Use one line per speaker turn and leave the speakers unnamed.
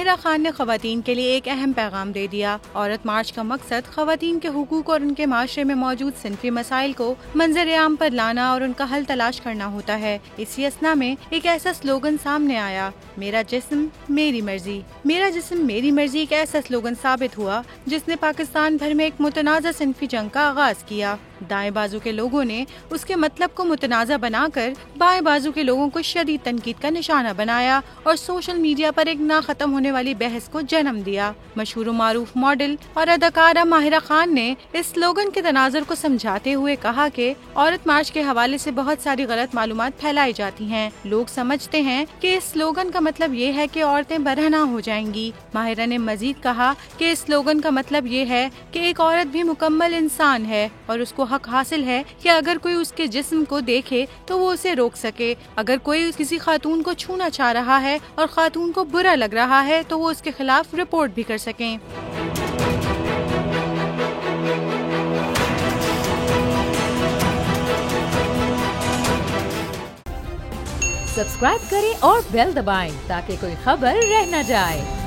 ماہرہ خان نے خواتین کے لیے ایک اہم پیغام دے دیا۔ عورت مارچ کا مقصد خواتین کے حقوق اور ان کے معاشرے میں موجود صنفی مسائل کو منظر عام پر لانا اور ان کا حل تلاش کرنا ہوتا ہے۔ اسی اثنا میں ایک ایسا سلوگن سامنے آیا، میرا جسم میری مرضی۔ میرا جسم میری مرضی ایک ایسا سلوگن ثابت ہوا جس نے پاکستان بھر میں ایک متنازع صنفی جنگ کا آغاز کیا۔ دائیں بازو کے لوگوں نے اس کے مطلب کو متنازع بنا کر بائیں بازو کے لوگوں کو شدید تنقید کا نشانہ بنایا اور سوشل میڈیا پر ایک نہ ختم ہونے والی بحث کو جنم دیا۔ مشہور و معروف ماڈل اور اداکارہ ماہرہ خان نے اس سلوگن کے تناظر کو سمجھاتے ہوئے کہا کہ عورت مارچ کے حوالے سے بہت ساری غلط معلومات پھیلائی جاتی ہیں۔ لوگ سمجھتے ہیں کہ اس سلوگن کا مطلب یہ ہے کہ عورتیں برہنہ ہو جائیں گی۔ ماہرہ نے مزید کہا کہ اس سلوگن کا مطلب یہ ہے کہ ایک عورت بھی مکمل انسان ہے اور اس کو حق حاصل ہے کہ اگر کوئی اس کے جسم کو دیکھے تو وہ اسے روک سکے۔ اگر کوئی کسی خاتون کو چھونا چاہ رہا ہے اور خاتون کو برا لگ رہا ہے تو وہ اس کے خلاف رپورٹ بھی کر سکیں۔
سبسکرائب کریں اور بیل دبائیں تاکہ کوئی خبر رہ نہ جائے۔